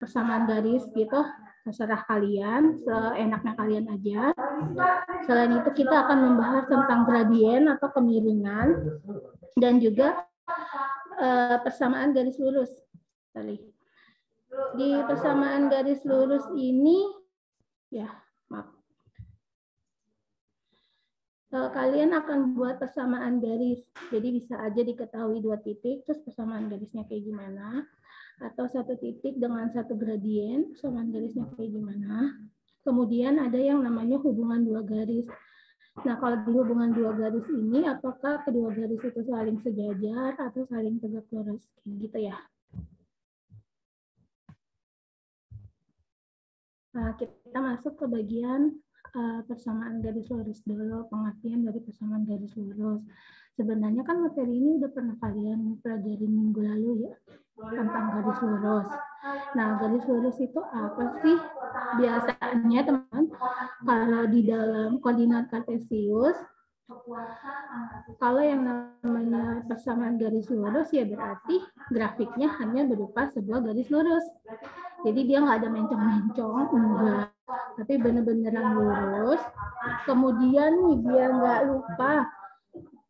persamaan garis gitu, terserah kalian, seenaknya kalian aja. Selain itu kita akan membahas tentang gradien atau kemiringan dan juga persamaan garis lurus. Di persamaan garis lurus ini, ya maaf, kalian akan buat persamaan garis. Jadi bisa aja diketahui 2 titik, terus persamaan garisnya kayak gimana. Atau 1 titik dengan 1 gradien, persamaan garisnya kayak gimana. Kemudian ada yang namanya hubungan 2 garis. Nah, kalau di hubungan 2 garis ini, apakah kedua garis itu saling sejajar atau saling tegak lurus? Gitu ya. Nah, kita masuk ke bagian persamaan garis lurus dulu, pengertian dari persamaan garis lurus. Sebenarnya kan materi ini udah pernah kalian pelajari minggu lalu ya, tentang garis lurus. Nah, garis lurus itu apa sih? Biasanya teman-teman, kalau di dalam koordinat kartesius, kalau yang namanya persamaan garis lurus ya berarti grafiknya hanya berupa sebuah garis lurus. Jadi dia nggak ada mencong-mencong, enggak. Tapi benar-benar lurus. Kemudian nih biar nggak lupa,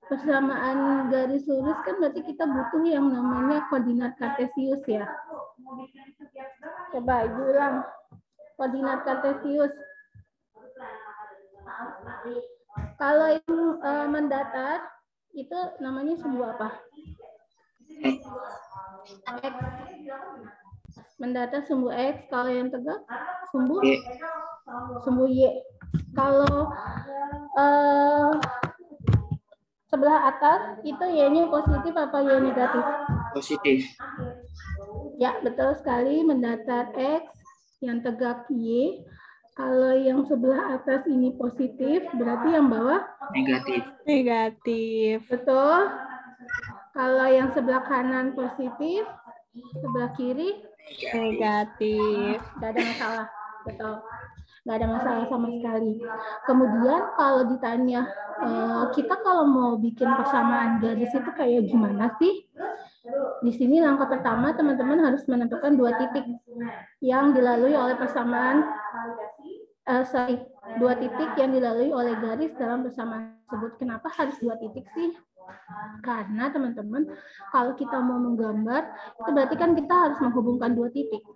persamaan garis lurus kan berarti kita butuh yang namanya koordinat kartesius ya. Coba ulang. Koordinat kartesius. Kalau yang mendatar, itu namanya sumbu apa? X. Mendatar sumbu X. Kalau yang tegak, sumbu Y. Sumbu Y. Kalau sebelah atas, itu Y-nya positif apa Y negatif? Positif. Ya, betul sekali. Mendatar X, yang tegak Y. Kalau yang sebelah atas ini positif, berarti yang bawah? Negatif. Negatif. Betul. Kalau yang sebelah kanan positif, sebelah kiri? Negatif. Nggak ada masalah. Betul. Nggak ada masalah sama sekali. Kemudian kalau ditanya, kita kalau mau bikin persamaan garis itu kayak gimana sih? Di sini langkah pertama teman-teman harus menentukan 2 titik yang dilalui oleh persamaan 2 titik yang dilalui oleh garis dalam persamaan tersebut. Kenapa harus 2 titik sih? Karena teman-teman kalau kita mau menggambar itu berarti kan kita harus menghubungkan 2 titik.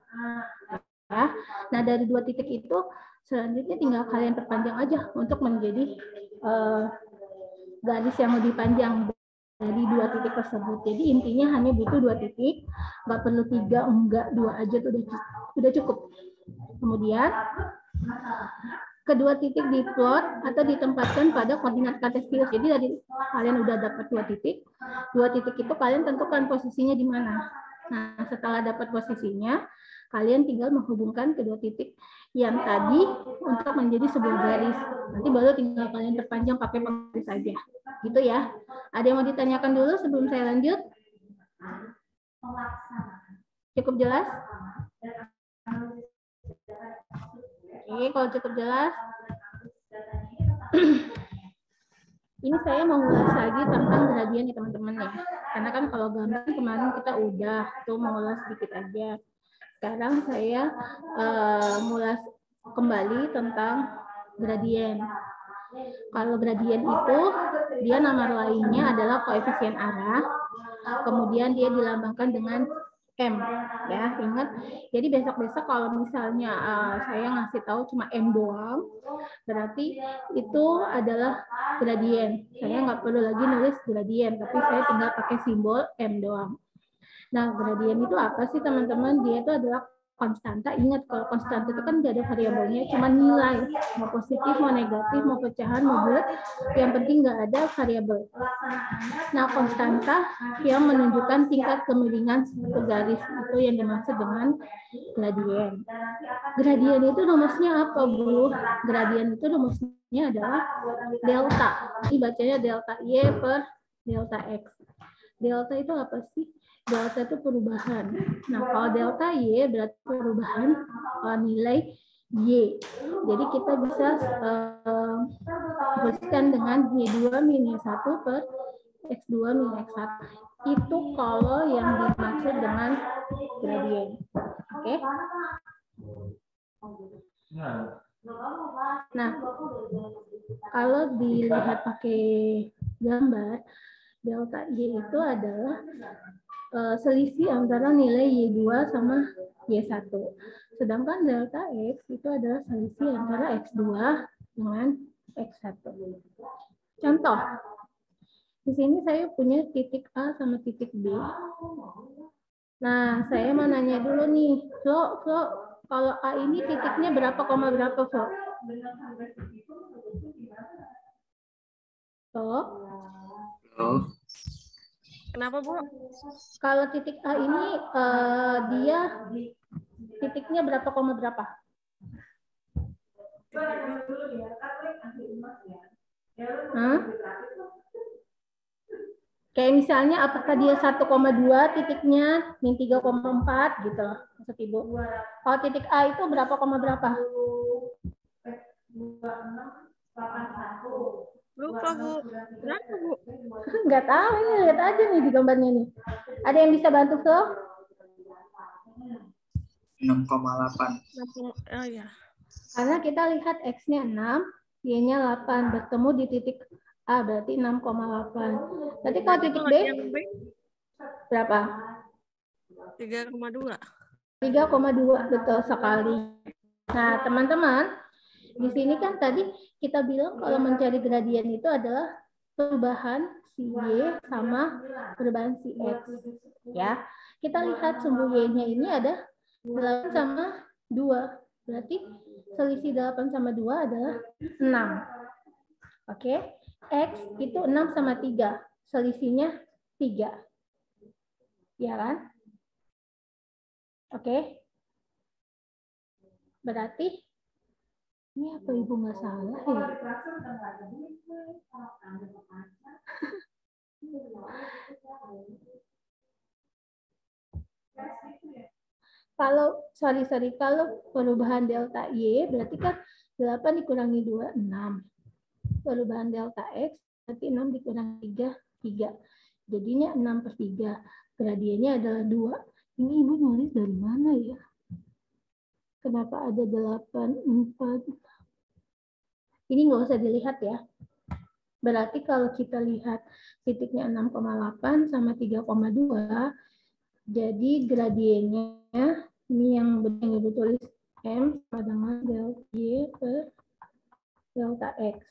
Ya. Nah dari 2 titik itu selanjutnya tinggal kalian perpanjang aja untuk menjadi garis yang lebih panjang dari 2 titik tersebut. Jadi intinya hanya butuh 2 titik, nggak perlu 3, enggak 2 aja tuh udah cukup. Kemudian kedua titik diplot atau ditempatkan pada koordinat kartesius. Jadi dari kalian udah dapat 2 titik, 2 titik itu kalian tentukan posisinya di mana. Nah setelah dapat posisinya, kalian tinggal menghubungkan kedua titik yang tadi untuk menjadi sebuah garis. Nanti baru tinggal kalian perpanjang pakai penggaris saja. Gitu ya. Ada yang mau ditanyakan dulu sebelum saya lanjut? Cukup jelas? Oke, kalau cukup jelas. Ini saya mau ulas lagi tentang gradien ya teman-teman ya. Karena kan kalau gambar kemarin kita udah tuh mau ulas sedikit aja. Sekarang saya mulas kembali tentang gradien. Kalau gradien itu dia nama lainnya adalah koefisien arah. Kemudian dia dilambangkan dengan M, ya ingat. Jadi besok-besok kalau misalnya saya ngasih tahu cuma M doang, berarti itu adalah gradien. Saya nggak perlu lagi nulis gradien, tapi saya tinggal pakai simbol M doang. Nah, gradien itu apa sih teman-teman? Dia itu adalah konstanta. Ingat kalau konstanta itu kan nggak ada variabelnya, cuma nilai. Mau positif, mau negatif, mau pecahan, mau bulat. Yang penting nggak ada variabel. Nah, konstanta yang menunjukkan tingkat kemiringan suatu garis itu yang dimaksud dengan gradien. Gradien itu rumusnya apa, Bu? Gradien itu rumusnya adalah delta. Ini bacanya delta Y per delta X. Delta itu apa sih? Delta itu perubahan. Nah, kalau delta Y berarti perubahan nilai Y. Jadi kita bisa tuliskan dengan Y2 min Y1 per X2 min X1. Itu kalau yang dimaksud dengan gradien. Oke? Nah, kalau dilihat pakai gambar, delta Y itu adalah selisih antara nilai Y2 sama Y1. Sedangkan delta X itu adalah selisih antara X2 dengan X1. Contoh, di sini saya punya titik A sama titik B. Nah, saya mau nanya dulu nih, Flo, kalau A ini titiknya berapa, koma berapa, Flo? Flo? Kenapa, Bu? Kalau titik A ini dia titiknya berapa, koma berapa? Hah? Kayak misalnya apakah dia 1,2 titiknya, min 3,4 gitu, maksud Ibu. Kalau titik A itu berapa, koma berapa? Lupa, Bu. Berapa, Bu? Nggak tahu, ini lihat aja nih di gambarnya nih. Ada yang bisa bantu, Flo? 6,8. Oh ya. Karena kita lihat X-nya 6, Y-nya 8. Bertemu di titik A, berarti 6,8. Berarti kalau titik B, berapa? 3,2. 3,2, betul sekali. Nah, teman-teman, di sini kan tadi kita bilang kalau mencari gradien itu adalah perubahan si Y sama perubahan si X. Ya, kita lihat sumbu Y-nya ini ada 8 sama 2. Berarti selisih 8 sama 2 adalah 6. Oke, X itu 6 sama 3. Selisihnya 3. Ya kan? Oke. Berarti ini apa Ibu nggak salah ya? Kalau kalau perubahan delta Y berarti kan 8 dikurangi 2, 6. Perubahan delta X berarti 6 dikurangi 3, 3. Jadinya 6/3. Gradiennya adalah 2. Ini Ibu nulis dari mana ya? Kenapa ada 8, 4? Ini nggak usah dilihat ya. Berarti kalau kita lihat titiknya 6,8 sama 3,2, jadi gradiennya ini yang Ibu tulis M sama dengan delta Y per delta X.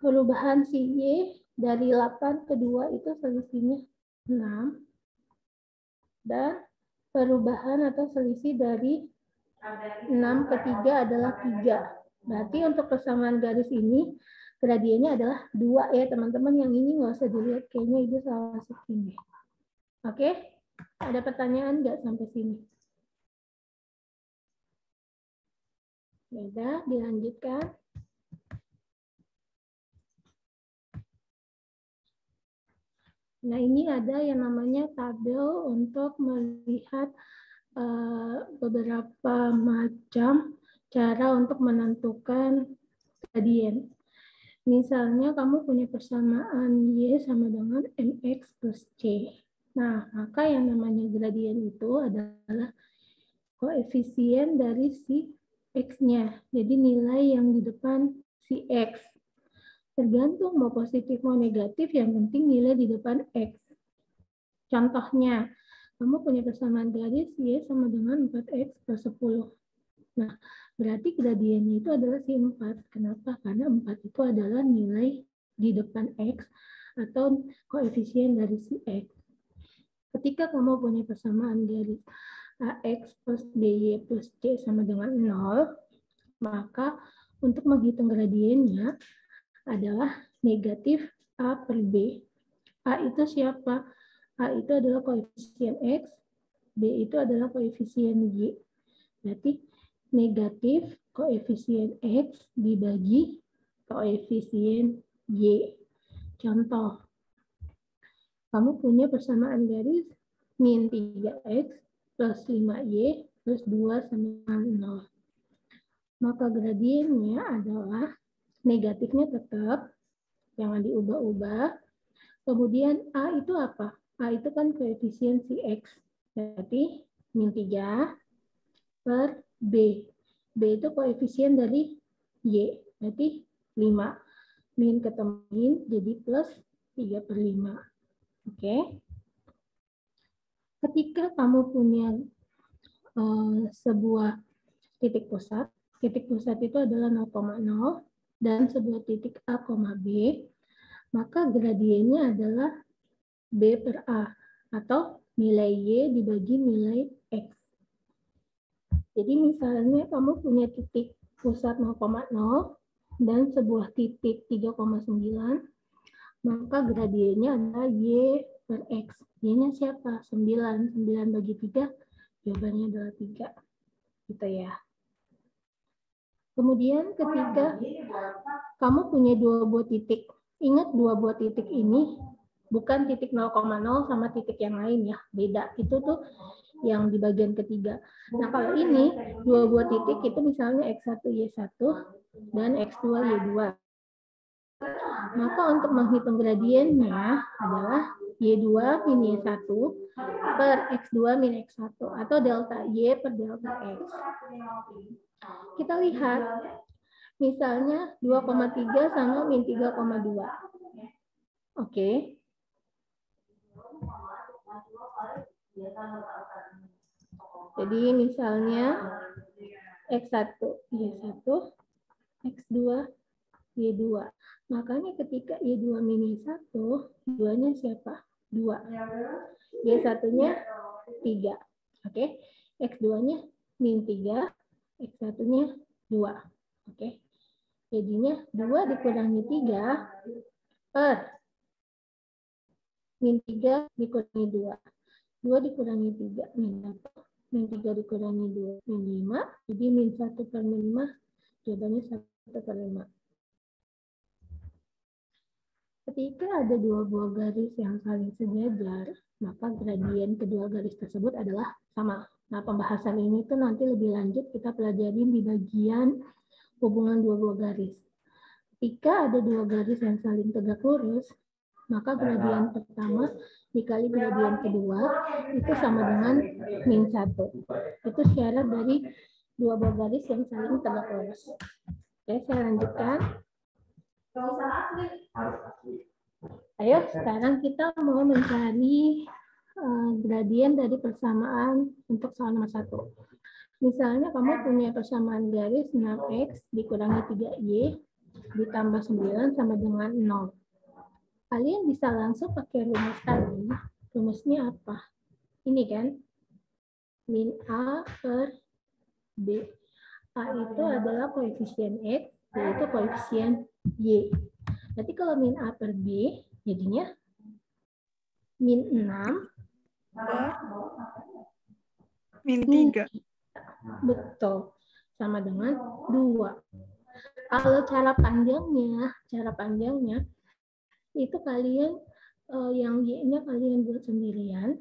Perubahan si Y dari 8 ke 2 itu selisihnya 6. Dan perubahan atau selisih dari 6 ke 3 adalah 3. Berarti untuk persamaan garis ini gradiennya adalah 2 ya teman-teman. Yang ini nggak usah dilihat, kayaknya Ibu salah masukin deh. Oke, ada pertanyaan nggak sampai sini? Ya udah, dilanjutkan. Nah, ini ada yang namanya tabel untuk melihat beberapa macam cara untuk menentukan gradien. Misalnya kamu punya persamaan Y sama dengan MX plus C. Nah, maka yang namanya gradien itu adalah koefisien dari si X-nya. Jadi nilai yang di depan si X. Tergantung mau positif mau negatif, yang penting nilai di depan X. Contohnya, kamu punya persamaan garis Y sama dengan 4X plus 10. Nah, berarti gradiennya itu adalah si 4. Kenapa? Karena 4 itu adalah nilai di depan X atau koefisien dari si X. Ketika kamu punya persamaan garis AX plus BY plus C sama dengan 0, maka untuk menghitung gradiennya adalah negatif A per B. A itu siapa? A itu adalah koefisien X, B itu adalah koefisien Y. Berarti negatif koefisien X dibagi koefisien Y. Contoh, kamu punya persamaan garis min 3X plus 5Y plus 2 sama 0. Maka gradiennya adalah negatifnya tetap, jangan diubah-ubah. Kemudian A itu apa? A itu kan koefisien si X. Berarti min 3 per B. B itu koefisien dari Y, berarti 5. Min ketemu min, jadi plus 3/5. Oke. Ketika kamu punya sebuah titik pusat itu adalah 0,0 dan sebuah titik A, B, maka gradiennya adalah B per A atau nilai Y dibagi nilai X. Jadi misalnya kamu punya titik pusat 0,0 dan sebuah titik 3,9, maka gradiennya adalah Y per X. Y-nya siapa? 9. 9 bagi 3, jawabannya adalah 3. Gitu ya. Kemudian ketika kamu punya dua buah titik, ingat dua buah titik ini bukan titik 0,0 sama titik yang lain ya, beda. Itu tuh yang di bagian ketiga. Nah kalau ini dua buah titik itu misalnya X1 Y1 dan X2 Y2. Maka untuk menghitung gradiennya adalah Y2 min Y1 per X2 min X1 atau delta Y per delta X. Kita lihat, misalnya 2,3 sama min 3,2. Oke. Jadi misalnya X1 Y1, X2 Y2. Makanya ketika Y2 min Y1, 2-nya siapa? 2. Y1-nya 3. Oke. X2-nya min 3, X1-nya 2. Oke. Jadinya 2 dikurangi 3 per min 3 dikurangi 2. 2 dikurangi 3, min 1. Min 3 dikurangi 2, min 5. Jadi min 1 per min 5, jawabannya 1 per 5. Ketika ada dua buah garis yang saling sejajar, maka gradien kedua garis tersebut adalah sama. Nah, pembahasan ini tuh nanti lebih lanjut kita pelajarin di bagian hubungan dua buah garis. Ketika ada dua garis yang saling tegak lurus, maka gradien pertama dikali gradien kedua itu sama dengan min 1. Itu syarat dari dua buah garis yang saling tegak lurus. Oke, saya lanjutkan. Ayo, sekarang kita mau mencari gradien dari persamaan untuk soal nomor 1. Misalnya kamu punya persamaan garis 6x dikurangi 3y ditambah 9 sama dengan 0. Kalian bisa langsung pakai rumus tadi. Rumusnya apa? Ini kan, min A per B. A itu adalah koefisien X, B itu koefisien Y. Berarti kalau min A per B, jadinya min 6 min 3. Betul. Sama dengan 2. Kalau cara panjangnya itu kalian yang Y-nya kalian buat sendirian.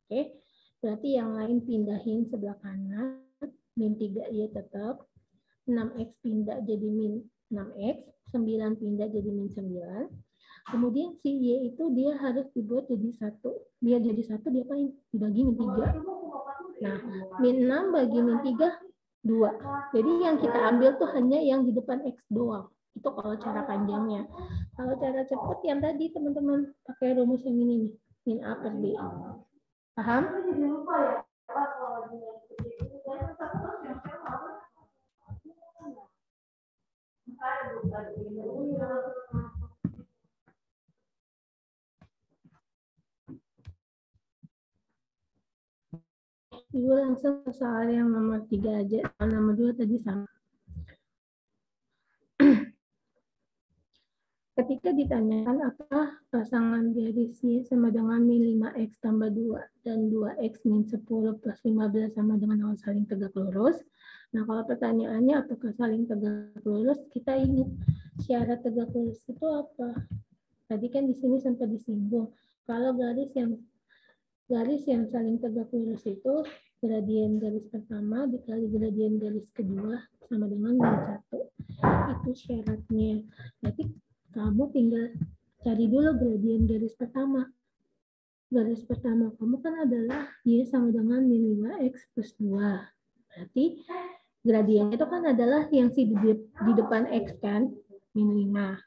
Oke. Berarti yang lain pindahin sebelah kanan, min 3Y tetap. 6X pindah jadi min 6X, 9 pindah jadi min 9. Kemudian si Y itu dia harus dibuat jadi 1. Dia jadi 1, dia apain? Dibagi min 3. Nah, min 6 bagi min 3, 2. Jadi yang kita ambil tuh hanya yang di depan X doang. Itu kalau cara panjangnya. Kalau cara cepat yang tadi teman-teman pakai rumus yang ini nih. Min A per B. Paham? Ibu langsung ke soal yang nomor 3 aja. Soal nomor 2 tadi sama. Ketika ditanyakan apakah pasangan garis Y sama dengan min 5X tambah 2 dan 2X min 10 plus 15 sama dengan 0 saling tegak lurus. Nah, kalau pertanyaannya apakah saling tegak lurus, kita ingat syarat tegak lurus itu apa? Tadi kan di sini sempat disinggung. Kalau garis yang saling tegak lurus itu gradien garis pertama dikali gradien garis kedua sama dengan min 1. Itu syaratnya. Berarti kamu tinggal cari dulu gradien garis pertama. Garis pertama kamu kan adalah Y sama dengan min 5X plus 2. Berarti gradiennya itu kan adalah yang di depan X kan, min 5.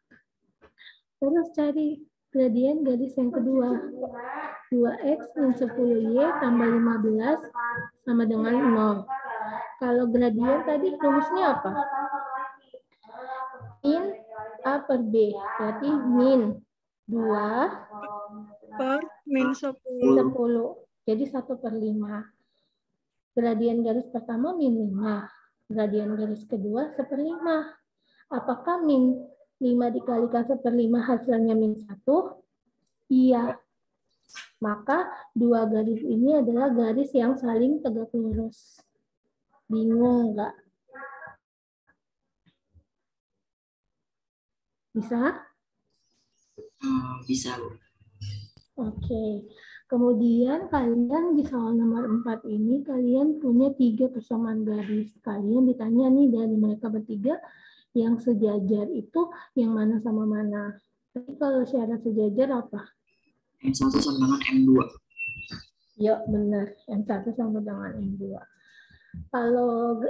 Terus cari gradien garis yang kedua. 2X min 10Y tambah 15 sama dengan 0. Kalau gradien tadi rumusnya apa? Min A per B. Berarti min 2 per min 10. 10. Jadi 1/5. Gradien garis pertama min 5. Gradien garis kedua 1/5. Apakah min 5 dikalikan 1/5 hasilnya min 1? Iya. Maka dua garis ini adalah garis yang saling tegak lurus. Bingung nggak? Bisa? Bisa, Bu. Oke. Kemudian kalian di soal nomor 4 ini kalian punya 3 persamaan garis. Kalian ditanya nih dari mereka bertiga yang sejajar itu yang mana sama mana. Tapi kalau syarat sejajar apa? M1 sama dengan M2. Ya, benar. M1 sama dengan M2. Kalau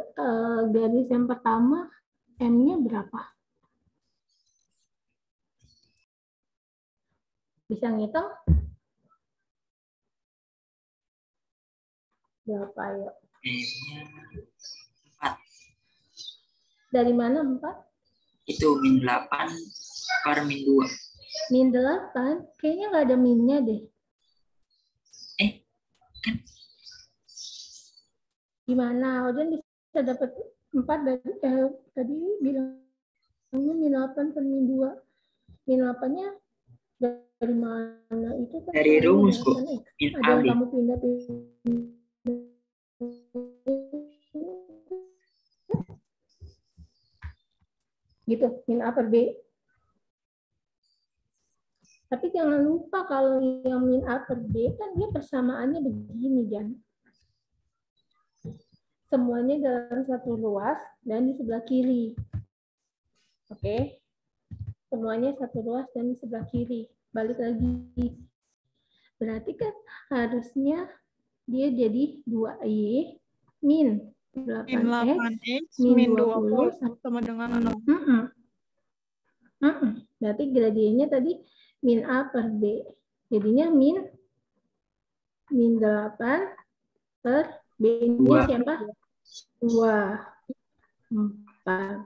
garis yang pertama, M-nya berapa? Bisa ngitung? Berapa ya? M-nya 4. Dari mana 4? Itu min 8 per min 2. Min 8? Kayaknya nggak ada minnya deh. Kan Gimana? Ojan bisa dapat 4 dari tadi bilangnya min 8 per min 2. Min 8-nya dari mana? Itu kan dari rumus, Bu. Min ada yang AB. kamu pindah. Gitu, min A per B. Tapi jangan lupa kalau yang min A per B kan dia persamaannya begini, Jan. Semuanya dalam satu ruas dan di sebelah kiri. Oke. Semuanya satu ruas dan di sebelah kiri. Balik lagi. Berarti kan harusnya dia jadi 2Y min 8X min 20 sama dengan 0. Berarti gradiennya tadi min A per B. Jadinya min 8 per B-nya siapa? 2. 4.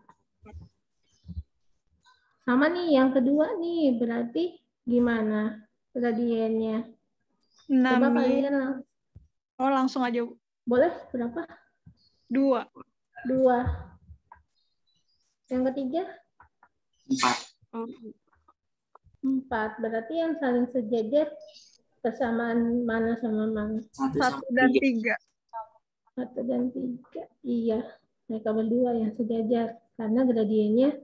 Sama nih yang kedua nih, berarti gimana gradiennya? Coba kalian langsung aja. Boleh berapa? 2. 2. Yang ketiga? 4. Berarti yang saling sejajar persamaan mana sama mana? 1 dan 3. 1 dan 3. Iya, mereka berdua yang sejajar karena gradiennya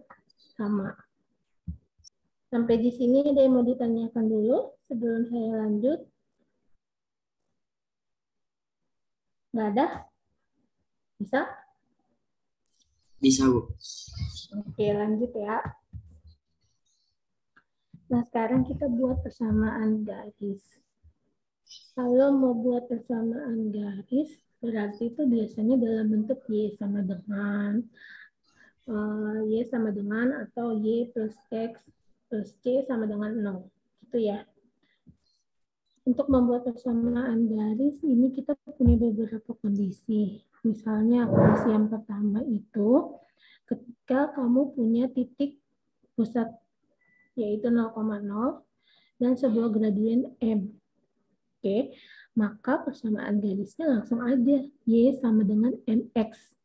sama. Sampai di sini ada yang mau ditanyakan dulu sebelum saya lanjut? Nggak ada? Bisa? Bisa, Bu. Oke, lanjut ya. Nah, sekarang kita buat persamaan garis. Kalau mau buat persamaan garis, berarti itu biasanya dalam bentuk Y sama dengan atau Y plus X plus C sama dengan 0. Gitu ya. Untuk membuat persamaan garis, ini kita punya beberapa kondisi. Misalnya, kondisi yang pertama itu, ketika kamu punya titik pusat yaitu 0,0 dan sebuah gradien M. Oke, maka persamaan garisnya langsung aja Y sama dengan MX.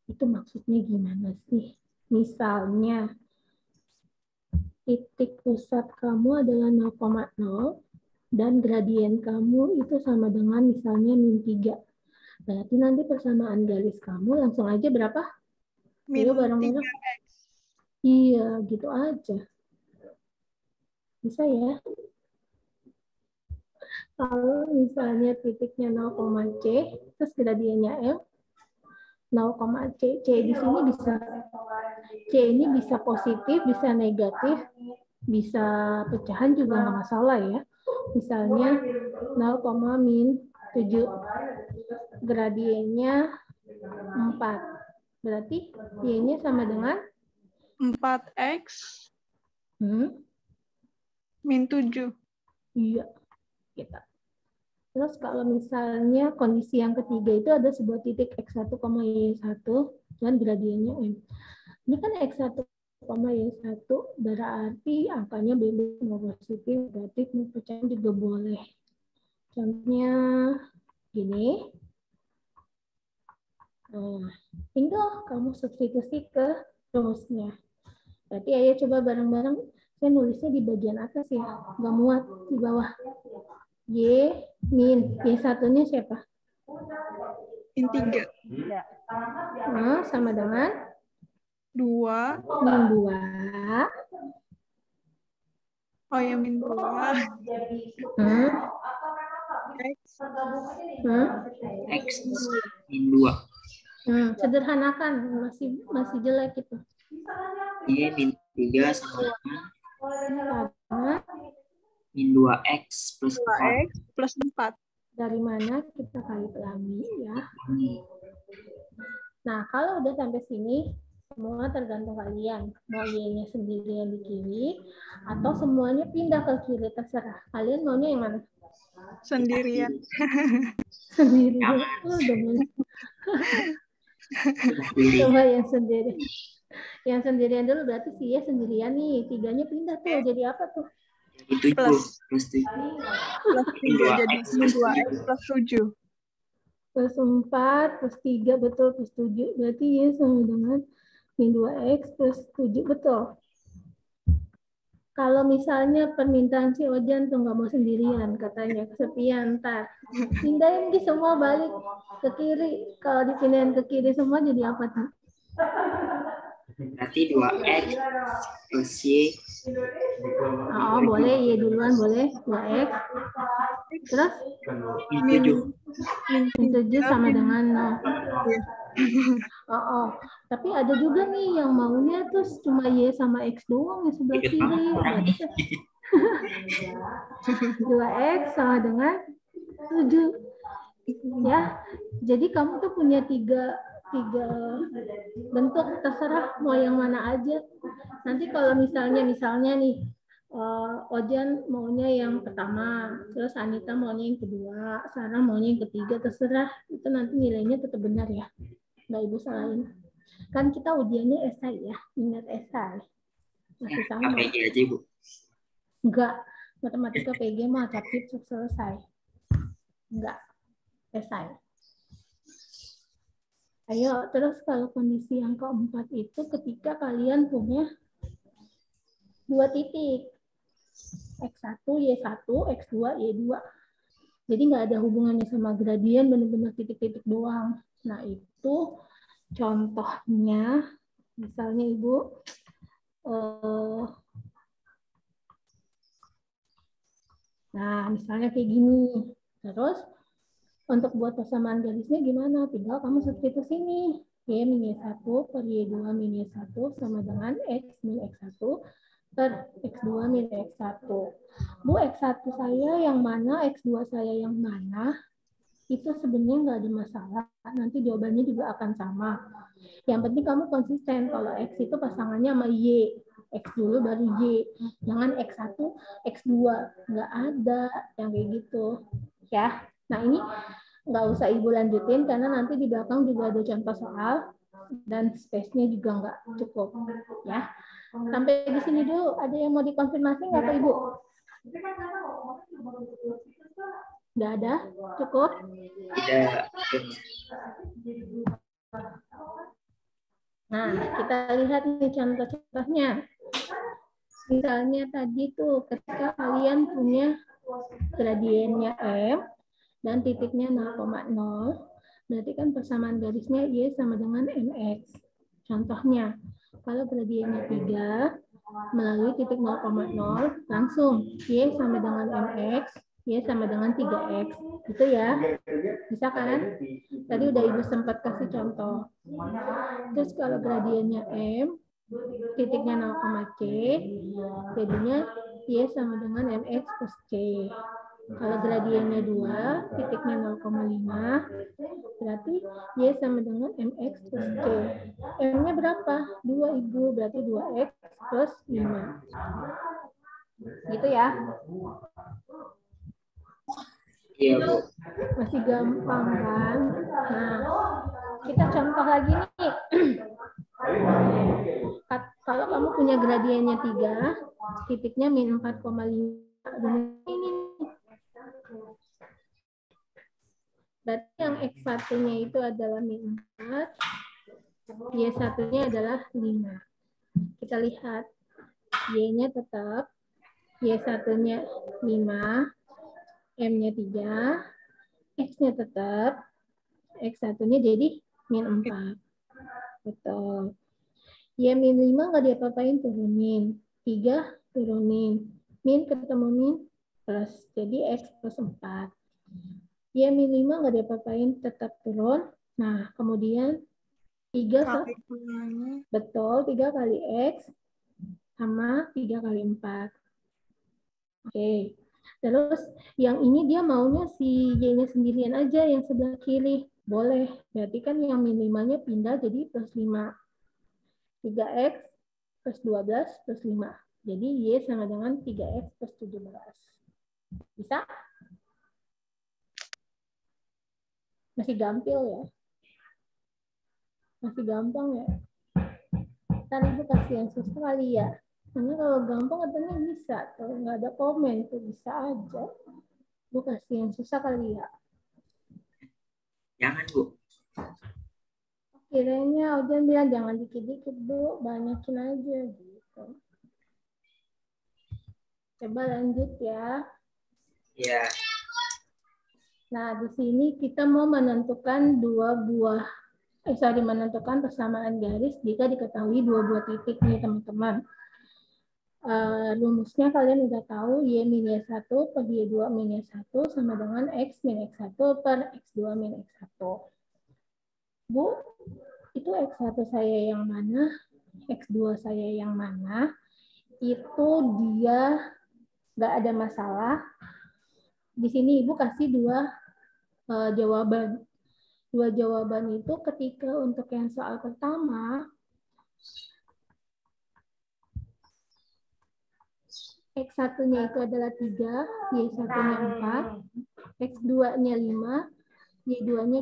Itu maksudnya gimana sih? Misalnya, titik pusat kamu adalah 0,0 dan gradien kamu itu sama dengan misalnya min 3. Berarti nanti persamaan garis kamu langsung aja berapa? Min 3X. Iya, gitu aja. Bisa ya? Kalau misalnya titiknya 0,C, terus gradiennya M, 0,C. C di sini bisa, C ini bisa positif, bisa negatif, bisa pecahan juga nggak masalah ya. Misalnya 0,-7. Gradiennya 4. Berarti Y-nya sama dengan 4X min 7. Iya. Kita. Terus kalau misalnya kondisi yang ketiga itu ada sebuah titik X1, Y1 dan gradiennya M. Ini kan X1, Y1 berarti angkanya bebas, mau positif, negatif, mau pecahan juga boleh. Contohnya gini. Nah, tinggal kamu substitusi ke rumusnya. Berarti ayo coba bareng-bareng. Saya nulisnya di bagian atas ya, nggak muat di bawah. Y min, Y1-nya siapa? Min 3. Nah, sama dengan 2. min 2. Oh ya, min 2. X. X min 2. Sederhanakan, masih jelek itu. Y min 3 sama dengan min 2X plus 2X plus 4. Dari mana kita kali pelangi ya. Nah, kalau udah sampai sini, semua tergantung kalian. Mau Y-nya sendirian di kiri, atau semuanya pindah ke kiri, terserah. Kalian maunya yang mana? Sendirian. Sendirian. Oh, coba yang sendiri. Yang sendirian dulu berarti si Y sendirian nih. 3-nya pindah tuh. Jadi apa tuh? Itu plus 7. Plus 3 jadi min 2X plus 7. Plus 4 plus 3 betul plus 7. Berarti Y sama dengan min 2X plus 7 betul. Kalau misalnya permintaan si Ojan tuh nggak mau sendirian katanya kesepian ntar pindahin di semua balik ke kiri. Kalau dipindahin ke kiri semua jadi apa tuh? Berarti 2X plus Y. Oh boleh Y duluan boleh 2X. Terus Min 7 sama dengan 0. Oh. Tapi ada juga nih yang maunya terus cuma Y sama X doang yang sebelah kiri. 2X sama dengan 7. Ya, jadi kamu tuh punya tiga bentuk, terserah mau yang mana aja. Nanti kalau misalnya nih Ojan maunya yang pertama, terus Anita maunya yang kedua, Sarah maunya yang ketiga, terserah. Itu nanti nilainya tetap benar ya. Nggak Ibu salahin. Kan kita ujiannya esai ya, ingat esai. Masih sama. PG aja, Bu. Enggak, matematika PG mah capit selesai. Enggak, esai. Ayo, terus kalau kondisi yang keempat itu ketika kalian punya 2 titik. X1, Y1, X2, Y2. Jadi nggak ada hubungannya sama gradien, benar-benar titik-titik doang. Nah, itu contohnya, misalnya Ibu, nah misalnya kayak gini. Terus, untuk buat persamaan garisnya gimana? Tinggal kamu substitusi sini. Y min Y1 per Y2 min Y1 sama dengan X min X1 per X2 min X1. Bu, X1 saya yang mana, X2 saya yang mana, itu sebenarnya nggak ada masalah. Nanti jawabannya juga akan sama. Yang penting kamu konsisten. Kalau X itu pasangannya sama Y. X dulu baru Y. Jangan X1, X2. Nggak ada yang kayak gitu. Ya. Nah, ini nggak usah Ibu lanjutin karena nanti di belakang juga ada contoh soal dan space-nya juga nggak cukup. Ya. Sampai di sini dulu. Ada yang mau dikonfirmasi nggak Pak Ibu? Nggak ada? Cukup? Tidak. Nah, kita lihat nih contoh-contohnya. Misalnya tadi tuh ketika kalian punya gradiennya M dan titiknya 0,0, berarti kan persamaan garisnya Y sama dengan MX. Contohnya, kalau gradiennya 3, melalui titik 0,0, langsung Y sama dengan MX, Y sama dengan 3X. Gitu ya. Bisa kan? Tadi udah Ibu sempat kasih contoh. Terus kalau gradiennya M, titiknya 0,C, jadinya Y sama dengan MX plus C. Kalau gradiennya 2, titiknya 0,5, Berarti Y sama dengan MX plus C. M-nya berapa? 2, Ibu. Berarti 2X plus 5. Gitu ya. Iya, Bu. Masih gampang kan? Nah, kita contoh lagi nih. Kalau kamu punya gradiennya 3, titiknya min 4,5. Ini nih. Berarti yang X1-nya itu adalah min 4, Y1-nya adalah 5. Kita lihat, Y-nya tetap, Y1-nya 5, M-nya 3, X-nya tetap, X1-nya jadi min 4. Betul. Y min 5 nggak diapa-apain, turunin. 3 turunin. Min ketemu min plus. Jadi X plus 4. Y min 5 nggak diapa-apain, tetap turun. Nah, kemudian 3 betul, 3 kali X sama 3 kali 4. Oke. Terus yang ini dia maunya si Y-nya sendirian aja, yang sebelah kiri. Boleh. Berarti kan yang min 5-nya pindah jadi plus 5. 3X plus 12 plus 5. Jadi Y sama dengan 3X plus 17. Bisa? Masih gampil ya? Masih gampang ya? Ntar Ibu kasih yang susah kali ya. Karena kalau gampang katanya bisa. Kalau nggak ada komen tuh bisa aja. Ibu kasih yang susah kali ya. Jangan, Bu. Kiranya Ojan bilang jangan dikit-dikit, Bu. Banyakin aja gitu. Coba lanjut ya. Iya. Nah, di sini kita mau menentukan menentukan persamaan garis jika diketahui 2 buah titik nih, teman-teman. Rumusnya kalian udah tahu, Y min Y1 per Y2 min Y1 sama dengan X min X1 per X2 min X1. Bu, itu X1 saya yang mana? X2 saya yang mana? Itu dia nggak ada masalah. Di sini Ibu kasih 2 jawaban. 2 jawaban itu ketika untuk yang soal pertama, X1-nya itu adalah 3, Y1-nya 4, X2-nya 5, Y2-nya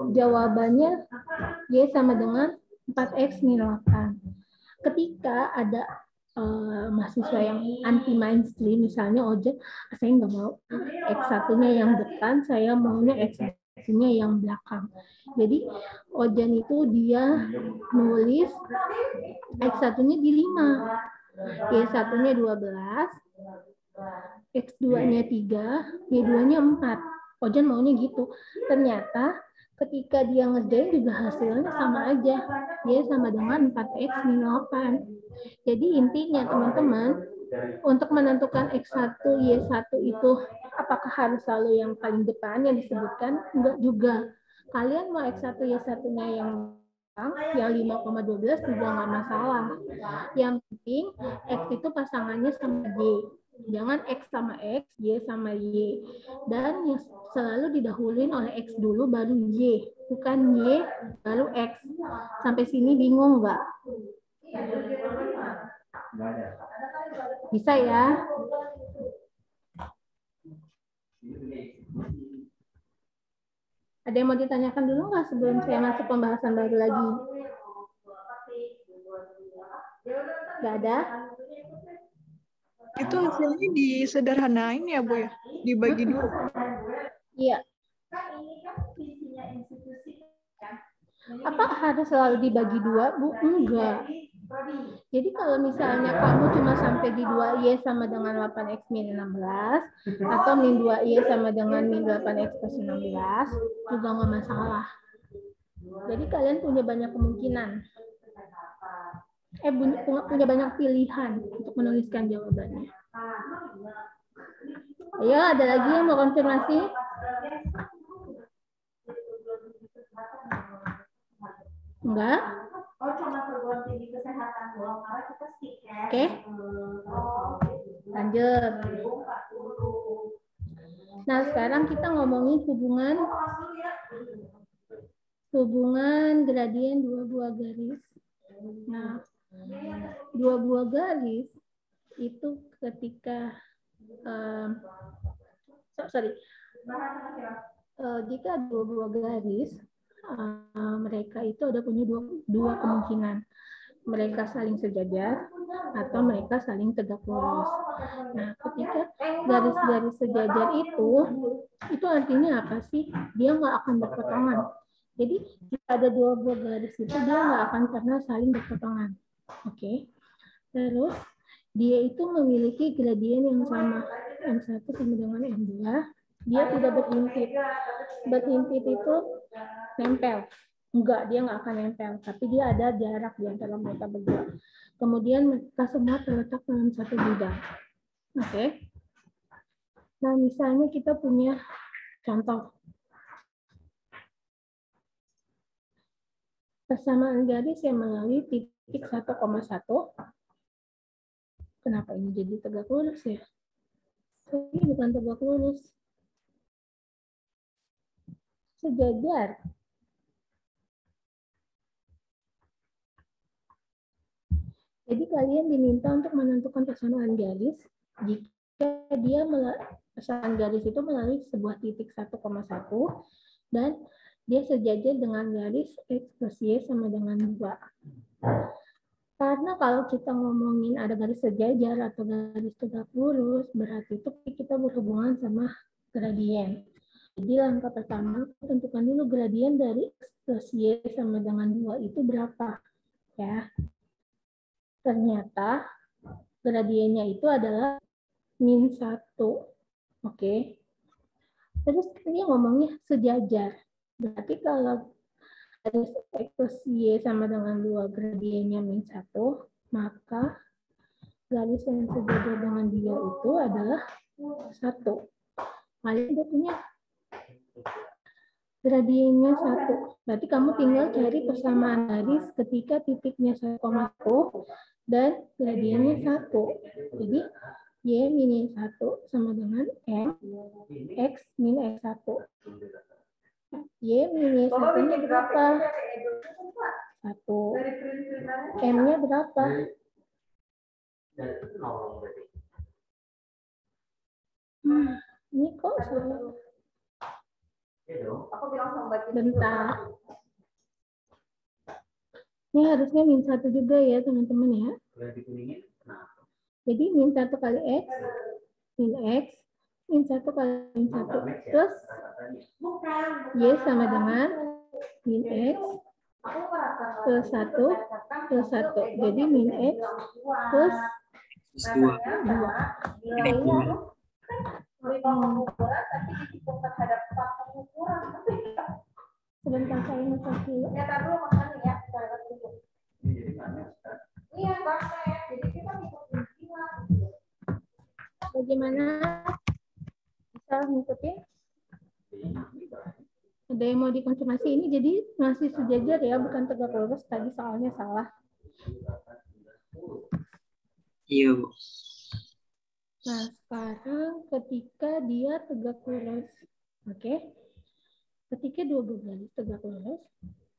12. Jawabannya Y sama dengan 4X min 8. Ketika ada mahasiswa yang anti mainstream, misalnya Oja, saya nggak mau X1-nya yang depan, saya maunya X1-nya yang belakang. Jadi Ojan itu dia nulis X1-nya di 5. Y1-nya 12, X2-nya 3, Y2-nya 4. Ojan maunya gitu. Ternyata ketika dia ngerjain juga hasilnya sama aja. Dia sama dengan 4X min 8. Jadi intinya teman-teman, untuk menentukan X1, Y1 itu apakah harus selalu yang paling depan yang disebutkan? Enggak juga. Kalian mau X1, Y1-nya yang 5,12 juga nggak masalah. Yang penting X itu pasangannya sama Y. Jangan X sama X, Y sama Y. Dan yang selalu didahuluin oleh X dulu baru Y. Bukan Y baru X. Sampai sini bingung nggak? Bisa ya? Ada yang mau ditanyakan dulu nggak sebelum saya masuk pembahasan baru lagi? Nggak ada? Itu hasilnya disederhanain ya, Bu ya? Dibagi 2. Iya. Apa harus selalu dibagi 2, Bu? Enggak. Jadi kalau misalnya kamu cuma sampai di 2Y sama dengan 8X min 16, atau min 2Y sama dengan min 8X plus 16, juga nggak masalah. Jadi kalian punya banyak kemungkinan. Punya banyak pilihan untuk menuliskan jawabannya. Ayo, ada lagi yang mau konfirmasi? Enggak? Oke. Lanjut. Nah, sekarang kita ngomongin hubungan hubungan gradien dua buah garis. Nah, dua buah garis itu ketika jika dua buah garis, mereka itu ada punya dua kemungkinan. Mereka saling sejajar atau mereka saling tegak lurus. Nah, ketika garis-garis sejajar itu artinya apa sih? Dia nggak akan berpotongan. Jadi, jika ada dua buah garis itu, dia nggak akan pernah saling berpotongan. Oke. Terus, dia itu memiliki gradien yang sama. M1 sama dengan M2. Dia tidak berhimpit. Berhimpit itu nempel. Enggak, dia nggak akan nempel. Tapi dia ada jarak di antara mereka berdua. Kemudian mereka semua terletak dalam satu bidang. Oke. Nah, misalnya kita punya contoh. Persamaan garis yang melalui titik 1,1. Kenapa ini jadi tegak lurus ya? Ini bukan tegak lurus. Sejajar. Jadi kalian diminta untuk menentukan persamaan garis jika dia persamaan garis itu melalui sebuah titik 1,1 dan dia sejajar dengan garis X plus Y sama dengan 2. Karena kalau kita ngomongin ada garis sejajar atau garis tegak lurus, berarti itu kita berhubungan sama gradien. Jadi langkah pertama, tentukan dulu gradien dari X plus Y sama dengan 2 itu berapa. Ya. Ternyata gradiennya itu adalah min 1. Oke. Terus dia ngomongnya sejajar. Berarti kalau garis X plus Y sama dengan 2 gradiennya min 1, maka garis yang sejajar dengan dia itu adalah 1. Kalian udah punya gradiennya 1. Berarti kamu tinggal cari persamaan garis ketika titiknya 1,1 dan gradiennya 1. Jadi Y min 1 sama dengan M X min X1. Y min Y1-nya berapa? 1. M-nya berapa? Ini kok salah. Bentar. Ini harusnya min 1 juga ya teman-teman ya. Jadi min 1 kali X, min X, min 1 kali min 1. Terus Y sama dengan min X plus 1 plus 1. Jadi min X plus 2. Sebentar saya ngecek dulu. Bagaimana? Bisa ngikutin? Ada yang mau dikonfirmasi? Ini jadi masih sejajar ya, bukan tegak lurus. Tadi soalnya salah. Iya, Bu. Nah, sekarang ketika dia tegak lurus. Oke. Ketika dua garis tegak lurus,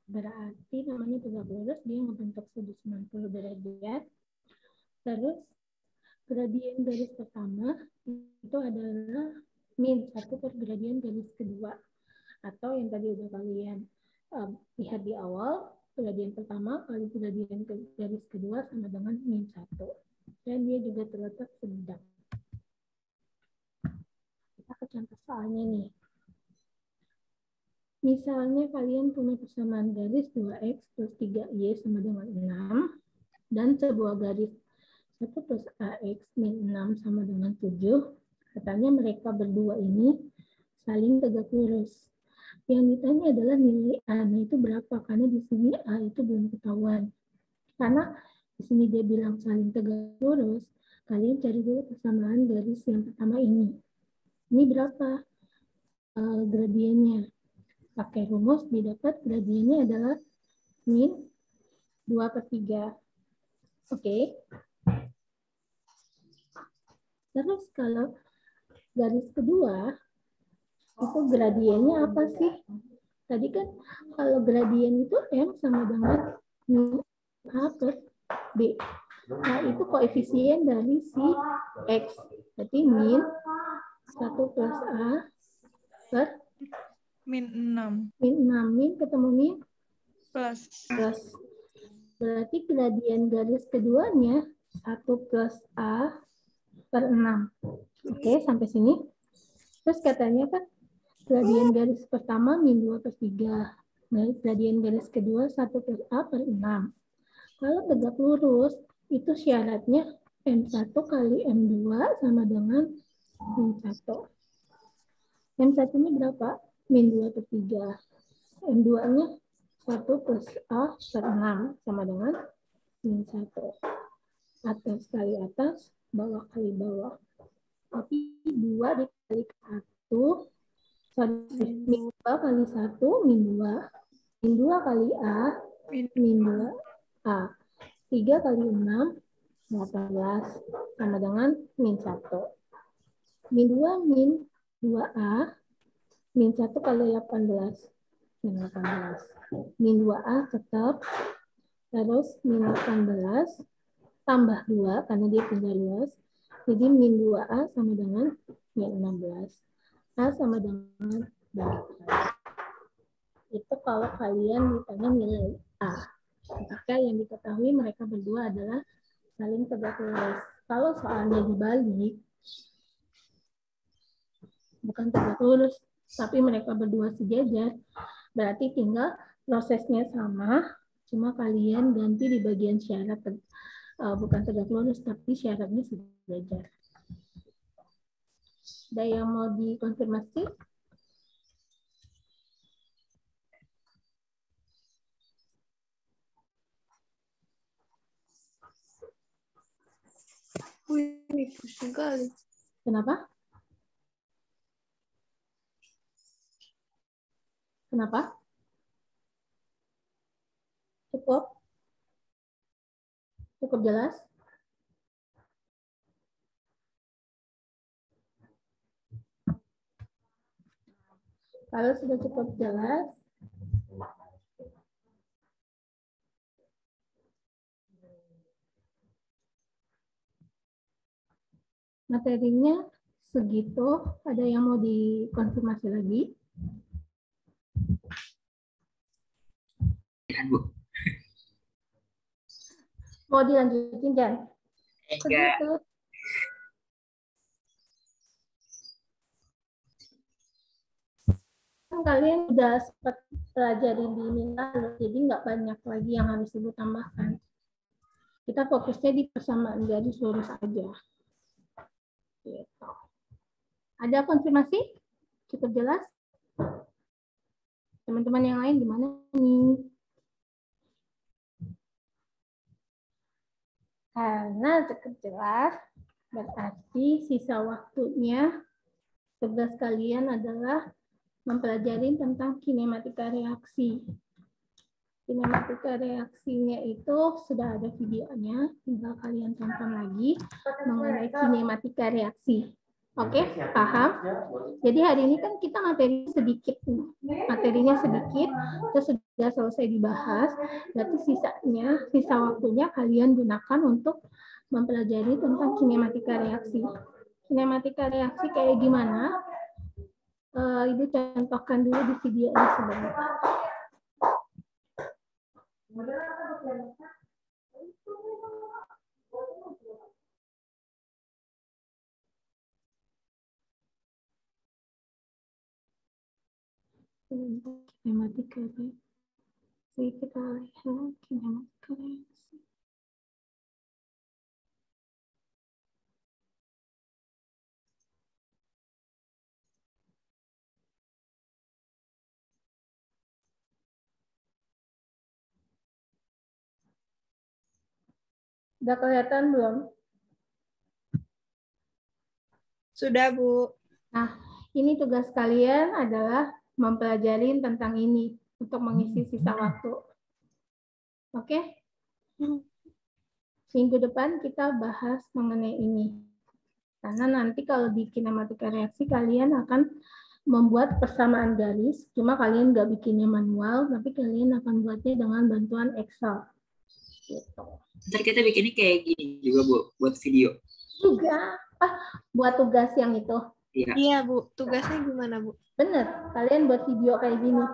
berarti namanya tegak lurus, dia membentuk sudut 90 derajat. Terus gradien garis pertama itu adalah min 1 per gradien garis kedua. Atau yang tadi udah kalian lihat di awal, gradien pertama kali gradien garis kedua sama dengan min 1. Dan dia juga terletak sebidang. Kita ke contoh soalnya nih. Misalnya kalian punya persamaan garis 2X plus 3Y sama dengan 6 dan sebuah garis 1 plus AX min 6 sama dengan 7. Katanya mereka berdua ini saling tegak lurus. Yang ditanya adalah nilai A-nya itu berapa, karena di sini A itu belum ketahuan. Karena di sini dia bilang saling tegak lurus, kalian cari dulu persamaan garis yang pertama ini. Ini berapa gradiennya? Pakai rumus didapat gradiennya adalah min 2/3. Oke. Terus kalau garis kedua, itu gradiennya apa sih? Tadi kan kalau gradien itu M sama dengan min A per B. Nah, itu koefisien dari si X. Berarti min 1 plus A per min 6 min 6. Min ketemu min plus. Berarti gradien garis keduanya 1 plus A per 6. Oke, sampai sini. Terus katanya kan gradien garis pertama min 2 per 3. Nah, gradien garis kedua 1 plus A per 6. Kalau tegak lurus, itu syaratnya M1 kali M2 sama dengan min 1. M1-nya berapa? Min 2 per 3. M2-nya 1 plus A per 6 sama dengan min 1. Atas kali atas, bawah kali bawah. Tapi 2 dikali 1, min 2 kali 1, min 2. Min 2 kali A, min 2 A. 3 kali 6, 18, sama dengan min 1. Min 2, min 2A, min 1 kali 18, min 18. Min 2A tetap, terus min 18, tambah 2, karena dia pindah luas. Jadi min 2A sama dengan min 16. A sama dengan 8. Itu kalau kalian ditanya nilai A. Maka yang diketahui mereka berdua adalah saling tegak lurus. Kalau soalnya dibalik, bukan tegak lurus, tapi mereka berdua sejajar, berarti tinggal prosesnya sama, cuma kalian ganti di bagian syarat, bukan tegak lurus, tapi syaratnya sejajar. Ada yang mau dikonfirmasi? Wih, pusing kali. Kenapa? Kenapa? Cukup? Cukup jelas? Kalau sudah cukup jelas, materinya segitu. Ada yang mau dikonfirmasi lagi? Bu. Mau dilanjutin, Jan? Enggak. Segitu. Kalian udah sempat pelajari di ini lalu, jadi nggak banyak lagi yang harus Ibu tambahkan. Kita fokusnya di persamaan garis lurus aja. Gitu. Ada konfirmasi? Cukup jelas? Teman-teman yang lain gimana nih? Karena cukup jelas, berarti sisa waktunya tugas kalian adalah mempelajari tentang kinematika reaksi. Kinematika reaksinya itu sudah ada videonya, tinggal kalian tonton lagi mengenai kinematika reaksi. Oke, paham? Jadi hari ini kan kita materinya sedikit, terus sudah selesai dibahas. Berarti sisa waktunya kalian gunakan untuk mempelajari tentang kinematika reaksi. Kinematika reaksi kayak gimana? Ibu contohkan dulu di video ini sebentar. Kinematika reaksi, kita lihat kinematika reaksi. Udah kelihatan belum? Sudah, Bu. Nah, ini tugas kalian adalah mempelajari tentang ini untuk mengisi sisa waktu. Oke? Minggu depan kita bahas mengenai ini. Karena nanti kalau di kinematika reaksi kalian akan membuat persamaan garis, cuma kalian nggak bikinnya manual, tapi kalian akan buatnya dengan bantuan Excel. Gitu. Ntar kita bikinnya kayak gini juga, Bu, buat video. Juga, buat tugas yang itu. Iya. Iya, Bu. Tugasnya gimana, Bu? Bener, kalian buat video kayak gini.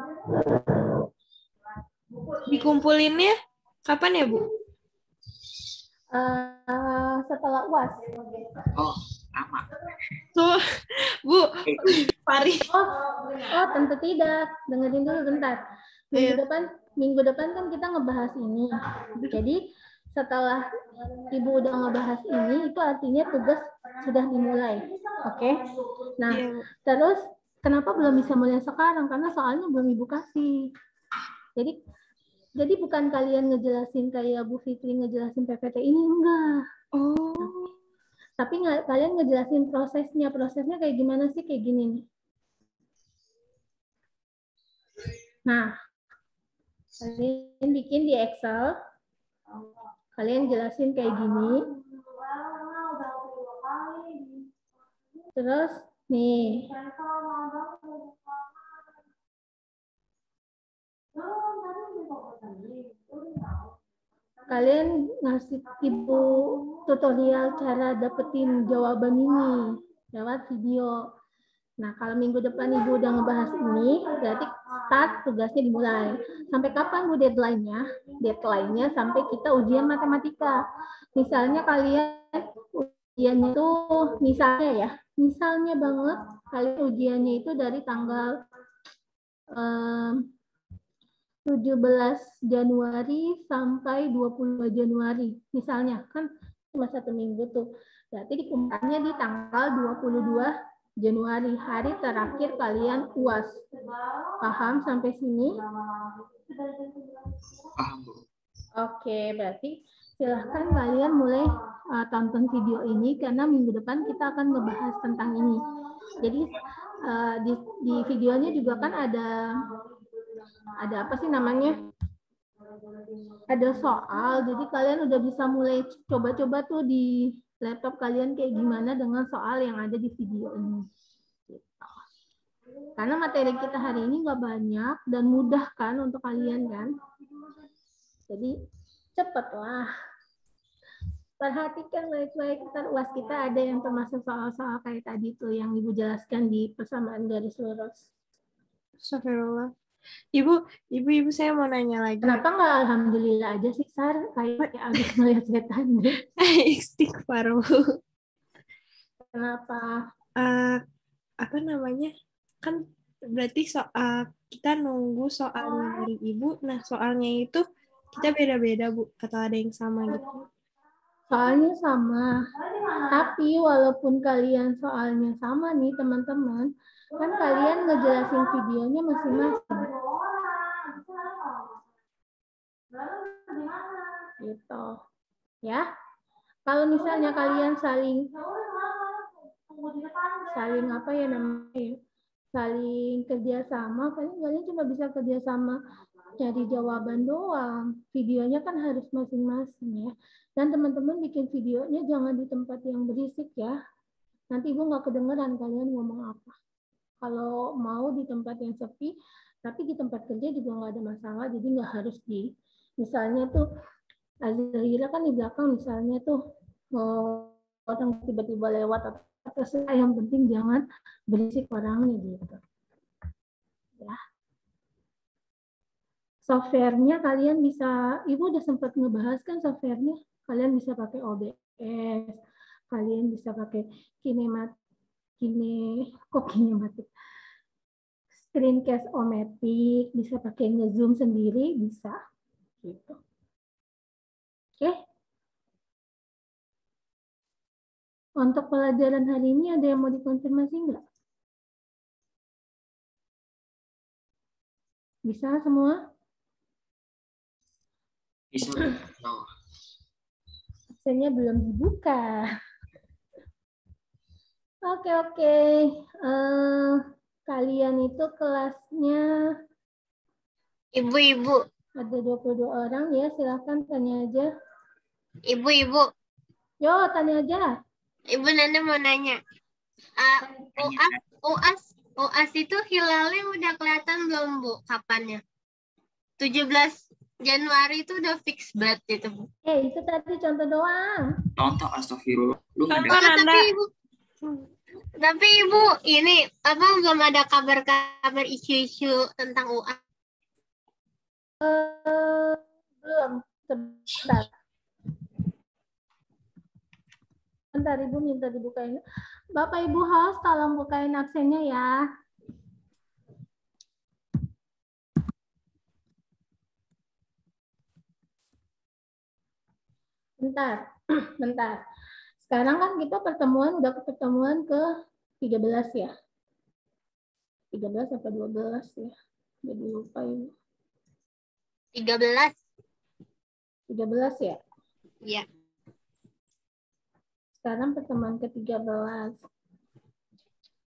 Dikumpulinnya kapan ya, Bu? Setelah UAS. Oh, lama. Tuh, Bu, Pari. Oh, tentu tidak. Dengerin dulu bentar. Minggu depan kan kita ngebahas ini. Jadi setelah Ibu udah ngebahas ini, itu artinya tugas sudah dimulai. Oke? Nah, terus kenapa belum bisa mulai sekarang? Karena soalnya belum Ibu kasih. Jadi bukan kalian ngejelasin kayak Bu Fitri ngejelasin PPT ini, enggak. Oh. Tapi kalian ngejelasin prosesnya. Prosesnya kayak gimana sih? Kayak gini nih. Nah, kalian bikin di Excel. Kalian jelasin kayak gini. Terus, nih. Kalian ngasih Ibu tutorial cara dapetin jawaban ini lewat video. Nah, kalau minggu depan Ibu udah ngebahas ini, berarti start tugasnya dimulai. Sampai kapan Bu deadline-nya? Deadline-nya sampai kita ujian matematika. Misalnya kalian ujiannya itu, misalnya banget, kalian ujiannya itu dari tanggal 17 Januari sampai 22 Januari. Misalnya, kan cuma 1 minggu tuh. Berarti dikumpulkannya di tanggal 22 Januari, hari terakhir kalian UAS. Paham sampai sini? Paham, Bu. Oke, berarti silahkan kalian mulai tonton video ini karena minggu depan kita akan ngebahas tentang ini. Jadi di videonya juga kan ada apa sih namanya? Ada soal, jadi kalian udah bisa mulai coba-coba tuh di laptop kalian kayak gimana dengan soal yang ada di video ini. Gitu. Karena materi kita hari ini nggak banyak dan mudah kan untuk kalian kan. Jadi cepatlah. Perhatikan baik-baik, ntar UAS kita ada yang termasuk soal-soal kayak tadi tuh yang Ibu jelaskan di persamaan garis lurus. Astagfirullah. Ibu saya mau nanya lagi. Kenapa nggak alhamdulillah aja sih, Sar? Kayak abis melihat setan. Istighfar, Bu. Kenapa? Apa namanya? Kan berarti kita nunggu soalnya dari Ibu. Nah, soalnya itu kita beda-beda, Bu. Atau ada yang sama gitu? Soalnya sama. Tapi walaupun kalian soalnya sama nih, teman-teman, kan kalian ngejelasin videonya masing-masing. Gitu. Ya. Kalau misalnya kalian saling apa ya namanya? Saling kerjasama, kalian cuma bisa kerjasama cari jawaban doang. Videonya kan harus masing-masing ya. Dan teman-teman bikin videonya jangan di tempat yang berisik ya. Nanti Ibu nggak kedengeran kalian ngomong apa. Kalau mau di tempat yang sepi, tapi di tempat kerja juga nggak ada masalah. Jadi nggak harus misalnya tuh Azahira kan di belakang misalnya tuh orang tiba-tiba lewat atau yang penting jangan berisik orangnya gitu. Ya. Softwarenya kalian bisa, Ibu udah sempat ngebahas kan softwarenya. Kalian bisa pakai OBS, kalian bisa pakai kinematik, Screencast-O-Matic, bisa pakai nge-zoom sendiri, bisa. Gitu. Oke. Untuk pelajaran hari ini ada yang mau dikonfirmasi nggak? Bisa semua? Bisa. Absennya belum dibuka. Oke. Kalian itu kelasnya Ibu. Ada 22 orang ya, silahkan tanya aja. Ibu. Yo, tanya aja. Ibu Nanda mau nanya. UAS UAS itu hilalnya udah kelihatan belum, Bu? Kapannya? 17 Januari itu udah fix banget itu, Bu. Itu tadi contoh doang. Contoh, astagfirullah. Lu nggak Contoh, ada. Nanda. Tapi Ibu, ini apa belum ada kabar-kabar isu-isu tentang UAS? Belum. Sebentar. Bentar, Ibu minta dibukain. Bapak Ibu host, tolong bukain absennya ya. Bentar, bentar. Sekarang kan kita udah pertemuan ke 13 ya. 13 atau 12 ya. Jadi lupa ini. 13. 13 ya. Iya. Sekarang pertemuan ke-13.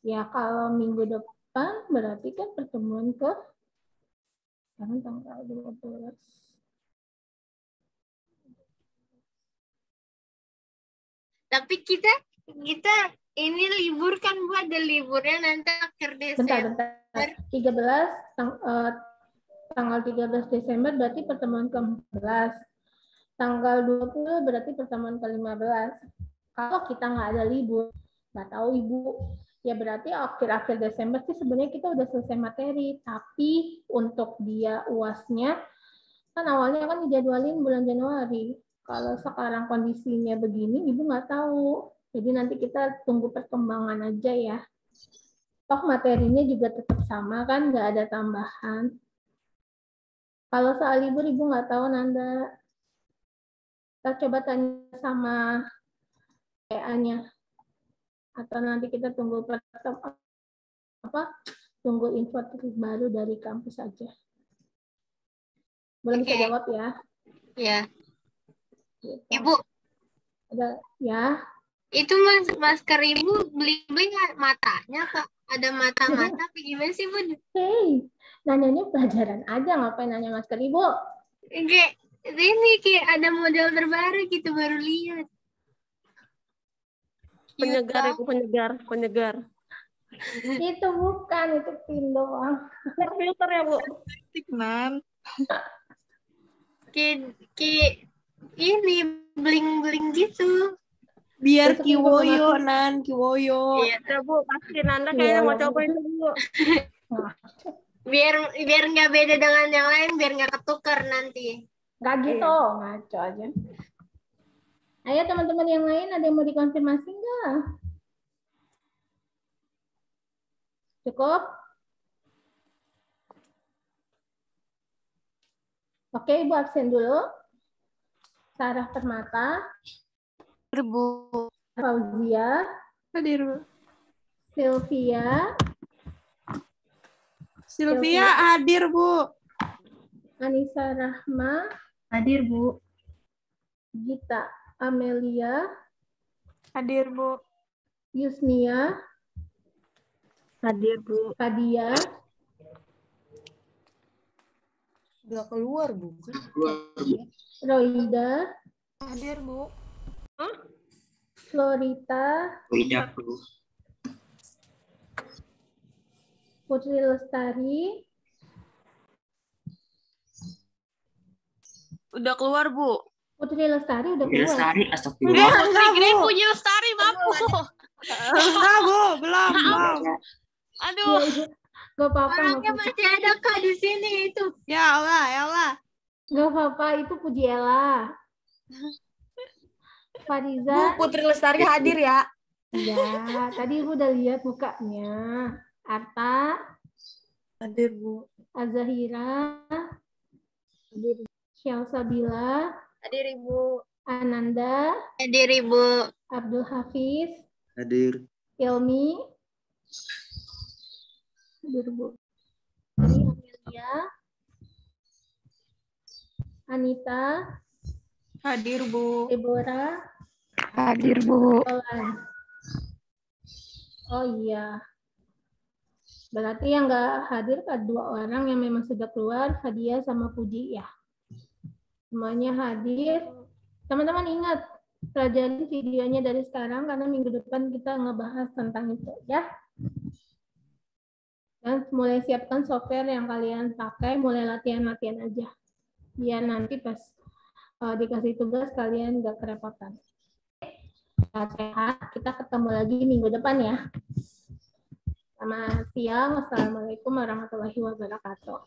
Ya, kalau minggu depan berarti kan pertemuan ke sekarang tanggal 12. Tapi kita ini libur kan, Bu, ada liburnya nanti akhir Desember. Bentar. 13 tanggal 13 Desember berarti pertemuan ke-14. Tanggal 20 berarti pertemuan ke-15. Kalau kita nggak ada libur, nggak tahu Ibu, ya berarti akhir-akhir Desember sih sebenarnya kita udah selesai materi. Tapi untuk dia UASnya, kan awalnya kan dijadwalin bulan Januari. Kalau sekarang kondisinya begini, Ibu nggak tahu. Jadi nanti kita tunggu perkembangan aja ya. Toh materinya juga tetap sama kan, nggak ada tambahan. Kalau soal libur Ibu nggak tahu, Nanda. Kita coba tanya sama PA-nya. Atau nanti kita tunggu tunggu info terbaru dari kampus aja. Belum bisa jawab ya. Ya. Gitu. Ibu, Ada ya. itu masker Ibu bling-bling matanya, Kak? Ada mata-mata apa gimana sih, Bu? Hey, nanyanya pelajaran aja, ngapain nanya masker Ibu? Kayak ini kayak ada model terbaru gitu, baru lihat. Penyegar itu penyegar. Itu bukan, itu pin doang. Filter ya, Bu. Nan. Kayak ini bling-bling gitu. Biar Besok kiwoyo, informasi. Nan. Kiwoyo. Iya, Bu. Pasti Nanda kayaknya mau coba itu, Bu. Biar nggak beda dengan yang lain, biar nggak ketukar nanti. Nggak gitu, ngaco aja. Ayo teman-teman yang lain, ada yang mau dikonfirmasi nggak? Cukup? Oke, Ibu absen dulu. Sarah Permata, Bu. Fauzia, Hadir, Bu. Sylvia, Sylvia hadir, Bu. Anissa Rahma, Hadir, Bu. Gita Amelia, Hadir, Bu. Yusnia, Hadir, Bu. Kadia, Udah keluar, Bu. Roida, Hadir, Bu. Florita, Tidak perlu. Putri Lestari, Udah keluar, Bu. Putri Lestari udah Tidak keluar. sehari, astagfirullah. Kirain punya Lestari, mampu. Enggak, Bu. Belum. Aduh. Iya, Ibu. Gak apa-apa, Orangnya masih ada, Kak, di sini itu. Ya Allah. Gak apa-apa, itu Puji Ella. Fariza, Putri Lestari hadir ya. ya, tadi Ibu udah lihat mukanya. Arta, Hadir, Bu. Azahira, Syalsabila, Hadir, Ibu. Ananda, Hadir, Ibu. Abdul Hafiz, Hadir. Ilmi, hadir Bu. Ini Amelia, Anita, Hadir, Bu. Deborah, Hadir, Bu. Olan. Oh iya. Berarti yang nggak hadir kan 2 orang yang memang sudah keluar, Hadia sama Puji ya. Semuanya hadir. Teman-teman ingat, pelajarin videonya dari sekarang karena minggu depan kita ngebahas tentang itu ya. Kan mulai siapkan software yang kalian pakai, mulai latihan-latihan aja. Biar nanti pas dikasih tugas kalian nggak kerepotan. Sehat, kita ketemu lagi minggu depan ya. Selamat siang, wassalamualaikum warahmatullahi wabarakatuh.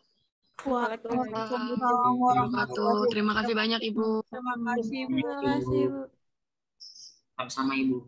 Waalaikumsalam warahmatullahi Terima kasih banyak Ibu. Terima kasih, Bu. Terima kasih, Bu. Sama-sama Ibu.